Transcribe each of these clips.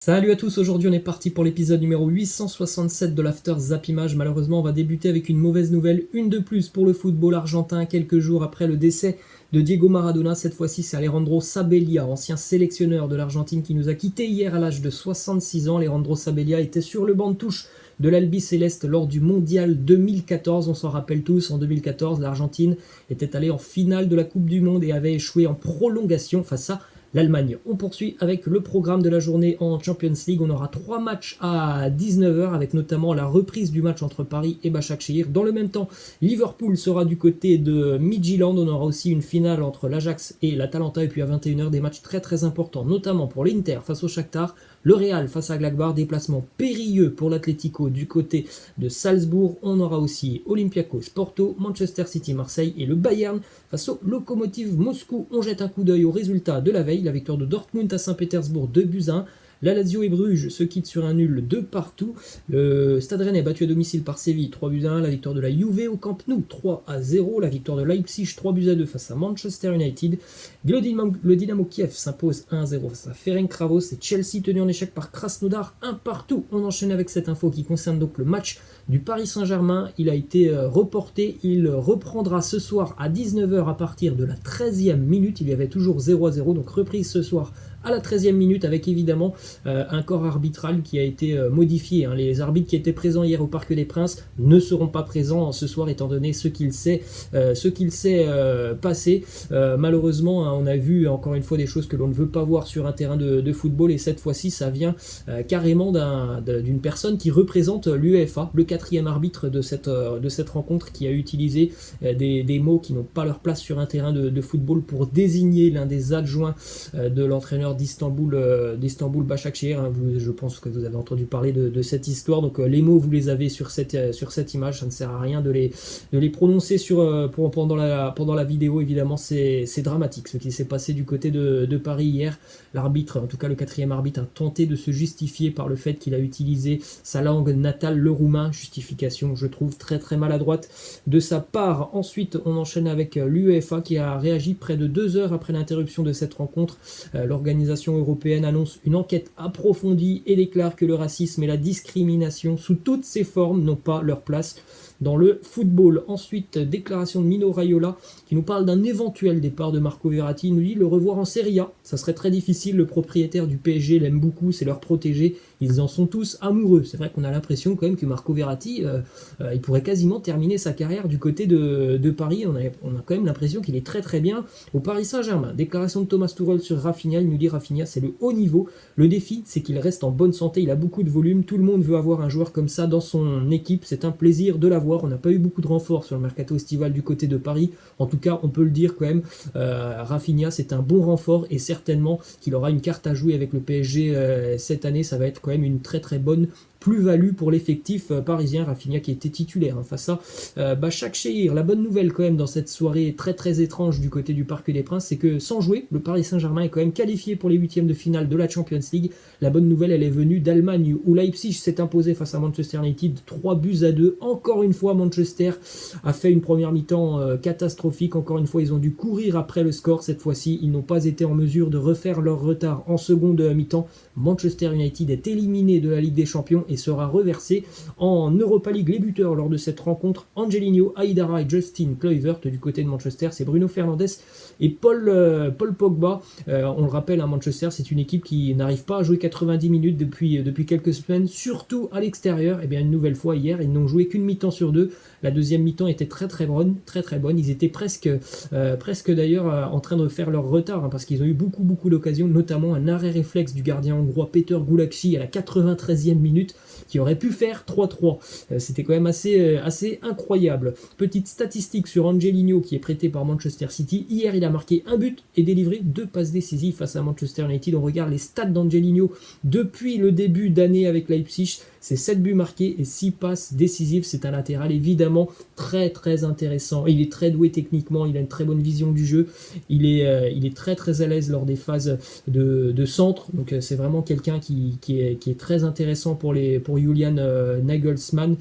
Salut à tous, aujourd'hui on est parti pour l'épisode numéro 867 de l'After Zappimage. Malheureusement on va débuter avec une mauvaise nouvelle, une de plus pour le football argentin, quelques jours après le décès de Diego Maradona. Cette fois-ci c'est Alejandro Sabella, ancien sélectionneur de l'Argentine qui nous a quittés hier à l'âge de 66 ans. Alejandro Sabella était sur le banc de touche de l'Albi Céleste lors du Mondial 2014, on s'en rappelle tous, en 2014 l'Argentine était allée en finale de la Coupe du Monde et avait échoué en prolongation face à l'Allemagne. On poursuit avec le programme de la journée en Champions League. On aura 3 matchs à 19h avec notamment la reprise du match entre Paris et Başakşehir. Dans le même temps, Liverpool sera du côté de Midtjylland. On aura aussi une finale entre l'Ajax et l'Atalanta. Et puis à 21h, des matchs très très importants, notamment pour l'Inter face au Shakhtar, le Real face à Gladbach, déplacement périlleux pour l'Atlético du côté de Salzbourg. On aura aussi Olympiakos, Porto, Manchester City, Marseille et le Bayern face au Lokomotiv Moscou. On jette un coup d'œil aux résultats de la veille. La victoire de Dortmund à Saint-Pétersbourg 2-1. La Lazio et Bruges se quittent sur un nul de partout. Le Stade Rennais battu à domicile par Séville 3-1. La victoire de la Juve au Camp Nou 3-0. La victoire de Leipzig 3-2 face à Manchester United. Le Dynamo Kiev s'impose 1-0 face à Ferencváros et Chelsea tenu en échec par Krasnodar 1-1. On enchaîne avec cette info qui concerne donc le match du Paris Saint-Germain. Il a été reporté. Il reprendra ce soir à 19h à partir de la 13e minute. Il y avait toujours 0-0, donc reprise ce soir à la 13e minute avec évidemment un corps arbitral qui a été modifié. Les arbitres qui étaient présents hier au Parc des Princes ne seront pas présents ce soir étant donné ce qu'il s'est passé. Malheureusement, on a vu encore une fois des choses que l'on ne veut pas voir sur un terrain de football et cette fois-ci ça vient carrément d'une personne qui représente l'UEFA, le 4e arbitre de cette rencontre qui a utilisé des mots qui n'ont pas leur place sur un terrain de football pour désigner l'un des adjoints de l'entraîneur d'Istanbul Başakşehir. Je pense que vous avez entendu parler de cette histoire. Donc les mots, vous les avez sur cette image. Ça ne sert à rien de les prononcer pendant la vidéo. Évidemment, c'est dramatique ce qui s'est passé du côté de Paris hier. L'arbitre, en tout cas le 4e arbitre, a tenté de se justifier par le fait qu'il a utilisé sa langue natale, le roumain. Justification, je trouve, très très maladroite de sa part. Ensuite, on enchaîne avec l'UEFA qui a réagi près de 2 heures après l'interruption de cette rencontre. L'organisation européenne annonce une enquête approfondie et déclare que le racisme et la discrimination sous toutes ses formes n'ont pas leur place dans le football. Ensuite, déclaration de Mino Raiola qui nous parle d'un éventuel départ de Marco Verratti. Il nous dit le revoir en Serie A, ça serait très difficile. Le propriétaire du PSG l'aime beaucoup, c'est leur protégé. Ils en sont tous amoureux. C'est vrai qu'on a l'impression quand même que Marco Verratti, il pourrait quasiment terminer sa carrière du côté de Paris. On a quand même l'impression qu'il est très très bien au Paris Saint-Germain. Déclaration de Thomas Tuchel sur Rafinha. Il nous dit Rafinha, c'est le haut niveau. Le défi, c'est qu'il reste en bonne santé. Il a beaucoup de volume. Tout le monde veut avoir un joueur comme ça dans son équipe. C'est un plaisir de l'avoir. On n'a pas eu beaucoup de renforts sur le mercato estival du côté de Paris. En tout cas, on peut le dire quand même. Rafinha, c'est un bon renfort et certainement qu'il aura une carte à jouer avec le PSG cette année. Ça va être quand même une très très bonne plus-value pour l'effectif parisien. Rafinha qui était titulaire face à Başakşehir. La bonne nouvelle quand même dans cette soirée très très étrange du côté du Parc des Princes, c'est que sans jouer, le Paris Saint-Germain est quand même qualifié pour les 8e de finale de la Champions League. La bonne nouvelle, elle est venue d'Allemagne où Leipzig s'est imposé face à Manchester United 3-2. Encore une fois, Manchester a fait une première mi-temps catastrophique. Encore une fois, ils ont dû courir après le score. Cette fois-ci, ils n'ont pas été en mesure de refaire leur retard en seconde mi-temps. Manchester United est éliminé de la Ligue des Champions et sera reversé en Europa League. Les buteurs lors de cette rencontre, Angelino, Aïdara et Justin Kluivert. Du côté de Manchester, c'est Bruno Fernandes et Paul Pogba. On le rappelle, Manchester, c'est une équipe qui n'arrive pas à jouer 90 minutes depuis quelques semaines, surtout à l'extérieur. Et bien une nouvelle fois hier, ils n'ont joué qu'une mi-temps sur 2. La deuxième mi-temps était très très bonne. Ils étaient presque d'ailleurs en train de faire leur retard parce qu'ils ont eu beaucoup d'occasions, notamment un arrêt réflexe du gardien hongrois Peter Gulacsi à la 93e minute qui aurait pu faire 3-3. C'était quand même assez incroyable. Petite statistique sur Angelino qui est prêté par Manchester City. Hier, il a marqué un but et délivré 2 passes décisives face à Manchester United. On regarde les stats d'Angelino depuis le début d'année avec Leipzig. c'est 7 buts marqués et 6 passes décisives. C'est un latéral évidemment très très intéressant. Il est très doué techniquement, il a une très bonne vision du jeu, il est très très à l'aise lors des phases de centre, donc c'est vraiment quelqu'un qui est très intéressant pour Julian Nagelsmann,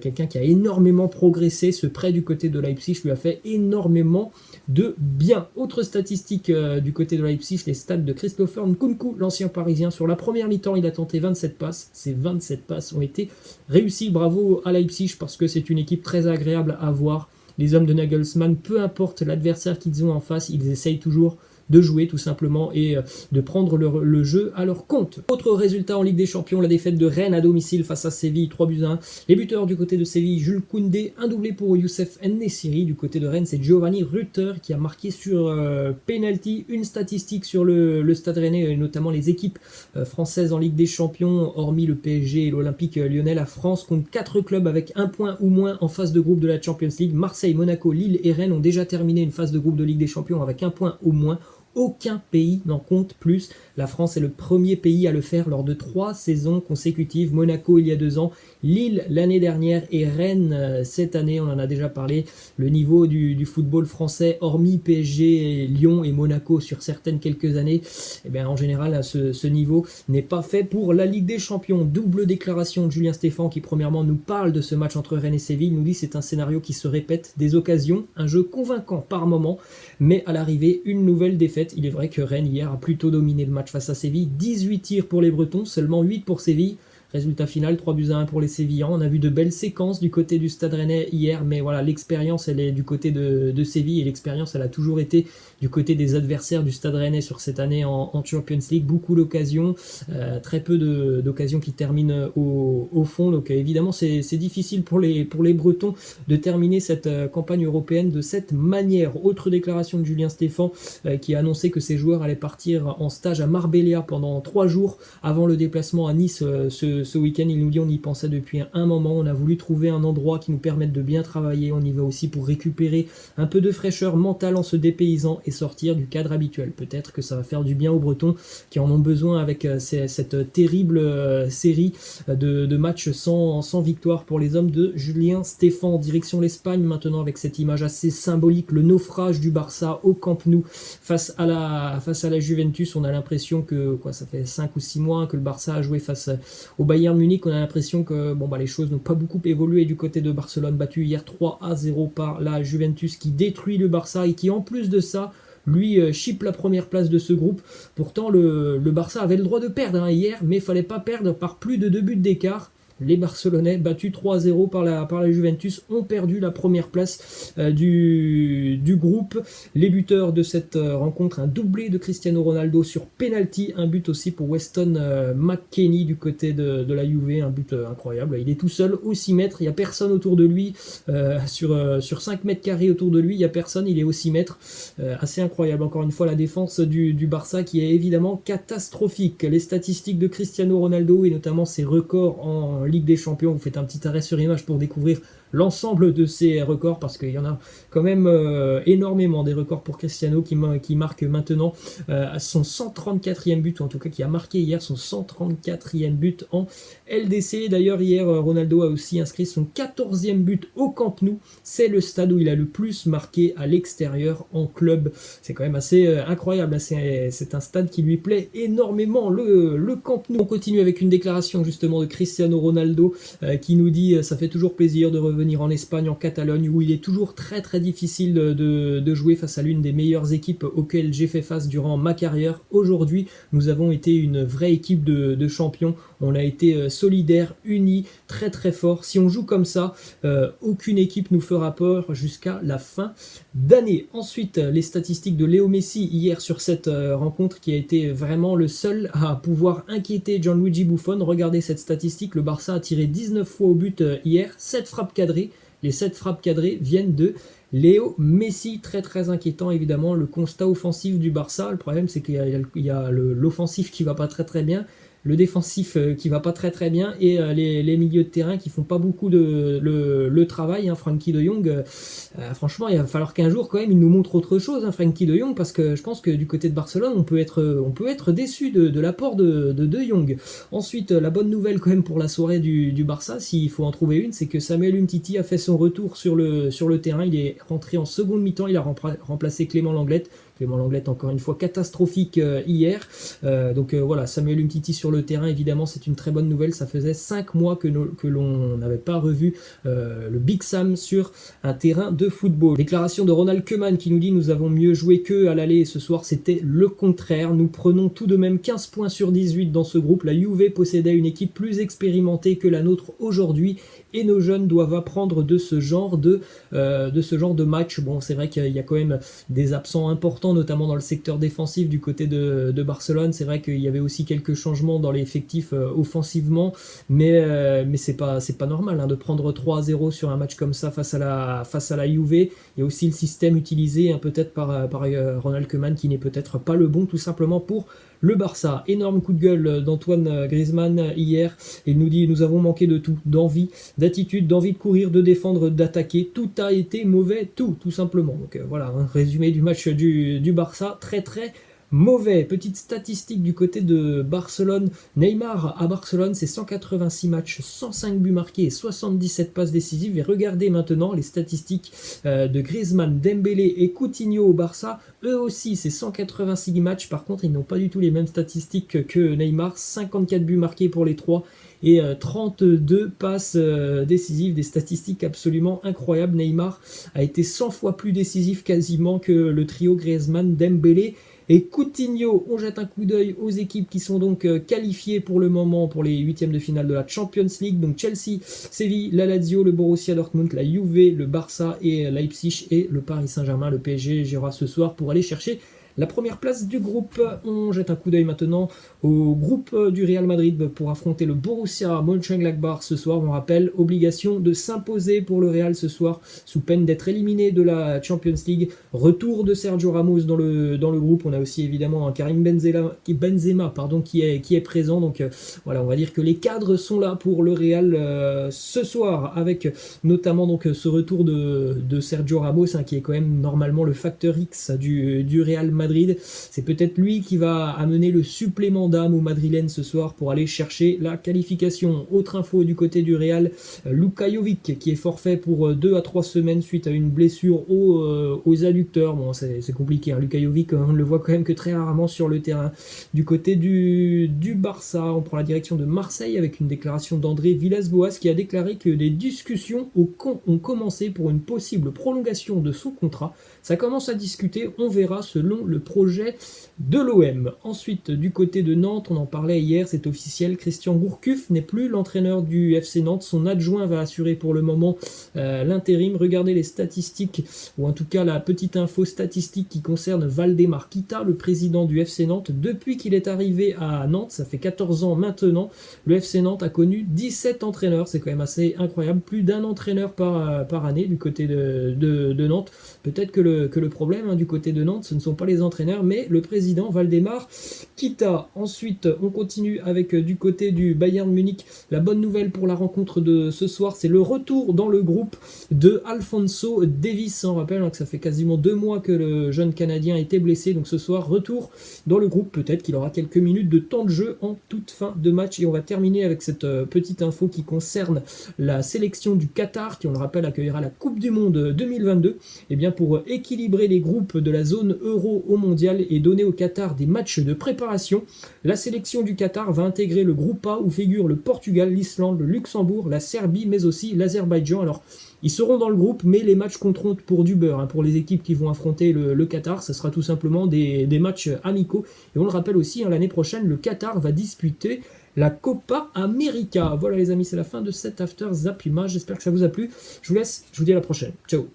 quelqu'un qui a énormément progressé. Ce prêt du côté de Leipzig lui a fait énormément de bien. Autre statistique du côté de Leipzig, les stats de Christopher Nkunku, l'ancien parisien. Sur la première mi-temps, il a tenté 27 passes. Ces 27 passes ont été réussies. Bravo à Leipzig parce que c'est une équipe très agréable à voir. Les hommes de Nagelsmann, peu importe l'adversaire qu'ils ont en face, ils essayent toujours de jouer tout simplement et de prendre le jeu à leur compte. Autre résultat en Ligue des Champions, la défaite de Rennes à domicile face à Séville, 3-1. Les buteurs du côté de Séville, Jules Koundé, un doublé pour Youssef En-Nesyri. Du côté de Rennes, c'est Giovanni Rutter qui a marqué sur penalty. Une statistique sur le Stade Rennais, notamment les équipes françaises en Ligue des Champions, hormis le PSG et l'Olympique Lyonnais. La France compte 4 clubs avec 1 point ou moins en phase de groupe de la Champions League. Marseille, Monaco, Lille et Rennes ont déjà terminé une phase de groupe de Ligue des Champions avec 1 point au moins. Aucun pays n'en compte plus. La France est le premier pays à le faire lors de 3 saisons consécutives. Monaco il y a 2 ans, Lille l'année dernière et Rennes cette année. On en a déjà parlé. Le niveau du football français, hormis PSG, Lyon et Monaco sur certaines quelques années, eh bien, en général, ce niveau n'est pas fait pour la Ligue des Champions. Double déclaration de Julien Stéphan qui premièrement nous parle de ce match entre Rennes et Séville. Il nous dit c'est un scénario qui se répète, des occasions, un jeu convaincant par moment, mais à l'arrivée, une nouvelle défaite. Il est vrai que Rennes hier a plutôt dominé le match face à Séville. 18 tirs pour les Bretons, seulement 8 pour Séville. Résultat final, 3-1 pour les Sévillans. On a vu de belles séquences du côté du Stade Rennais hier, mais voilà, l'expérience, elle est du côté de Séville, et l'expérience, elle a toujours été du côté des adversaires du Stade Rennais sur cette année en Champions League. Beaucoup d'occasions, très peu d'occasions qui terminent au fond. Donc évidemment, c'est difficile pour les Bretons de terminer cette campagne européenne de cette manière. Autre déclaration de Julien Stéphan qui a annoncé que ses joueurs allaient partir en stage à Marbella pendant 3 jours avant le déplacement à Nice ce week-end. Il nous dit on y pensait depuis un moment, on a voulu trouver un endroit qui nous permette de bien travailler, on y va aussi pour récupérer un peu de fraîcheur mentale en se dépaysant et sortir du cadre habituel. Peut-être que ça va faire du bien aux Bretons qui en ont besoin avec cette terrible série de matchs sans victoire pour les hommes de Julien Stéphan. Direction l'Espagne maintenant avec cette image assez symbolique, le naufrage du Barça au Camp Nou face à la Juventus. On a l'impression que ça fait 5 ou 6 mois que le Barça a joué face au Bayern Munich. On a l'impression que les choses n'ont pas beaucoup évolué du côté de Barcelone, battu hier 3-0 par la Juventus qui détruit le Barça et qui en plus de ça lui chipe la première place de ce groupe. Pourtant le Barça avait le droit de perdre hier, mais il fallait pas perdre par plus de 2 buts d'écart. Les Barcelonais, battus 3-0 par la Juventus, ont perdu la première place du groupe. Les buteurs de cette rencontre, un doublé de Cristiano Ronaldo sur penalty, un but aussi pour Weston McKennie du côté de la Juve, un but incroyable. Il est tout seul au 6 mètres, il n'y a personne autour de lui, sur 5 mètres carrés autour de lui, il n'y a personne, il est au 6 mètres. Assez incroyable, encore une fois, la défense du Barça qui est évidemment catastrophique. Les statistiques de Cristiano Ronaldo et notamment ses records en Ligue des Champions, vous faites un petit arrêt sur image pour découvrir l'ensemble de ces records parce qu'il y en a quand même énormément des records pour Cristiano qui marque maintenant son 134e but, ou en tout cas qui a marqué hier son 134e but en LDC. D'ailleurs hier Ronaldo a aussi inscrit son 14e but au Camp Nou. C'est le stade où il a le plus marqué à l'extérieur en club. C'est quand même assez incroyable. C'est un stade qui lui plaît énormément, le Camp Nou. On continue avec une déclaration justement de Cristiano Ronaldo qui nous dit ça fait toujours plaisir de revenir en Espagne, en Catalogne, où il est toujours très très difficile de jouer face à l'une des meilleures équipes auxquelles j'ai fait face durant ma carrière. Aujourd'hui, nous avons été une vraie équipe de champions. On a été solidaires, unis, très très forts. Si on joue comme ça, aucune équipe nous fera peur jusqu'à la fin d'année. Ensuite, les statistiques de Léo Messi hier sur cette rencontre qui a été vraiment le seul à pouvoir inquiéter Gianluigi Buffon. Regardez cette statistique, le Barça a tiré 19 fois au but hier, 7 frappes cadrées. Les 7 frappes cadrées viennent de Léo Messi, très très inquiétant évidemment le constat offensif du Barça. Le problème c'est qu'il y a l'offensif qui va pas très très bien, le défensif qui va pas très très bien et les milieux de terrain qui font pas beaucoup le travail. Hein. Frenkie de Jong, franchement, il va falloir qu'un jour quand même il nous montre autre chose, hein, Frenkie de Jong, parce que je pense que du côté de Barcelone, on peut être déçu de l'apport de Jong. Ensuite, la bonne nouvelle quand même pour la soirée du Barça, s'il faut en trouver une, c'est que Samuel Umtiti a fait son retour sur le terrain. Il est rentré en seconde mi-temps, il a remplacé Clément Lenglet. Clément Lenglet, encore une fois, catastrophique hier. Donc voilà, Samuel Umtiti sur le terrain, évidemment, c'est une très bonne nouvelle. Ça faisait 5 mois que l'on n'avait pas revu le Big Sam sur un terrain de football. Déclaration de Ronald Koeman qui nous dit: nous avons mieux joué qu'eux à l'aller et ce soir c'était le contraire. Nous prenons tout de même 15 points sur 18 dans ce groupe. La Juve possédait une équipe plus expérimentée que la nôtre aujourd'hui et nos jeunes doivent apprendre de ce genre de match. Bon, c'est vrai qu'il y a quand même des absents importants, notamment dans le secteur défensif du côté de Barcelone. C'est vrai qu'il y avait aussi quelques changements dans l'effectif offensivement, mais c'est pas normal hein, de prendre 3-0 sur un match comme ça face à la Juve. Il y a aussi le système utilisé hein, peut-être par Ronald Koeman qui n'est peut-être pas le bon tout simplement pour le Barça. Énorme coup de gueule d'Antoine Griezmann hier. Il nous dit: nous avons manqué de tout, d'envie, d'attitude, d'envie de courir, de défendre, d'attaquer. Tout a été mauvais, tout simplement. Donc voilà, un résumé du match du Barça, très très mauvais. Petite statistique du côté de Barcelone. Neymar à Barcelone, c'est 186 matchs, 105 buts marqués et 77 passes décisives. Et regardez maintenant les statistiques de Griezmann, Dembélé et Coutinho au Barça. Eux aussi, c'est 186 matchs. Par contre, ils n'ont pas du tout les mêmes statistiques que Neymar. 54 buts marqués pour les trois et 32 passes décisives, des statistiques absolument incroyables. Neymar a été 100 fois plus décisif quasiment que le trio Griezmann, Dembélé et Coutinho. On jette un coup d'œil aux équipes qui sont donc qualifiées pour le moment pour les huitièmes de finale de la Champions League. Donc Chelsea, Séville, la Lazio, le Borussia Dortmund, la Juve, le Barça et Leipzig et le Paris Saint-Germain. Le PSG jouera ce soir pour aller chercher la première place du groupe. On jette un coup d'œil maintenant au groupe du Real Madrid pour affronter le Borussia Mönchengladbach ce soir. On rappelle, obligation de s'imposer pour le Real ce soir sous peine d'être éliminé de la Champions League. Retour de Sergio Ramos dans le groupe. On a aussi évidemment un Karim Benzema qui est présent. Donc voilà, on va dire que les cadres sont là pour le Real ce soir, avec notamment donc ce retour de Sergio Ramos qui est quand même normalement le facteur X du Real Madrid. C'est peut-être lui qui va amener le supplément d'âme aux Madrilènes ce soir pour aller chercher la qualification. Autre info du côté du Real, Luka Jovic qui est forfait pour 2 à 3 semaines suite à une blessure aux adducteurs. Bon, c'est compliqué, hein. Luka Jovic, on ne le voit quand même que très rarement sur le terrain. Du côté du Barça, on prend la direction de Marseille avec une déclaration d'André Villas-Boas qui a déclaré que des discussions ont commencé pour une possible prolongation de son contrat. Ça commence à discuter, on verra selon le projet de l'OM. Ensuite, du côté de Nantes, on en parlait hier, c'est officiel, Christian Gourcuff n'est plus l'entraîneur du FC Nantes. Son adjoint va assurer pour le moment l'intérim. Regardez les statistiques, ou en tout cas la petite info statistique qui concerne Valdemar Kita, le président du FC Nantes. Depuis qu'il est arrivé à Nantes, ça fait 14 ans maintenant, le FC Nantes a connu 17 entraîneurs. C'est quand même assez incroyable, plus d'un entraîneur par année du côté de Nantes. Peut-être que le problème du côté de Nantes, ce ne sont pas les entraîneurs, mais le président Valdemar Kita. Ensuite, on continue avec du côté du Bayern Munich. La bonne nouvelle pour la rencontre de ce soir, c'est le retour dans le groupe de Alphonso Davies. On rappelle que ça fait quasiment 2 mois que le jeune Canadien a été blessé, donc ce soir, retour dans le groupe. Peut-être qu'il aura quelques minutes de temps de jeu en toute fin de match. Et on va terminer avec cette petite info qui concerne la sélection du Qatar, qui, on le rappelle, accueillera la Coupe du Monde 2022. Et bien pour équilibrer les groupes de la zone euro au mondial et donner au Qatar des matchs de préparation, la sélection du Qatar va intégrer le groupe A où figurent le Portugal, l'Islande, le Luxembourg, la Serbie, mais aussi l'Azerbaïdjan. Alors, ils seront dans le groupe, mais les matchs compteront pour du beurre. Pour les équipes qui vont affronter le Qatar, ce sera tout simplement des matchs amicaux. Et on le rappelle aussi, l'année prochaine, le Qatar va disputer la Copa América. Voilà les amis, c'est la fin de cet After Zapima. J'espère que ça vous a plu. Je vous laisse, je vous dis à la prochaine. Ciao.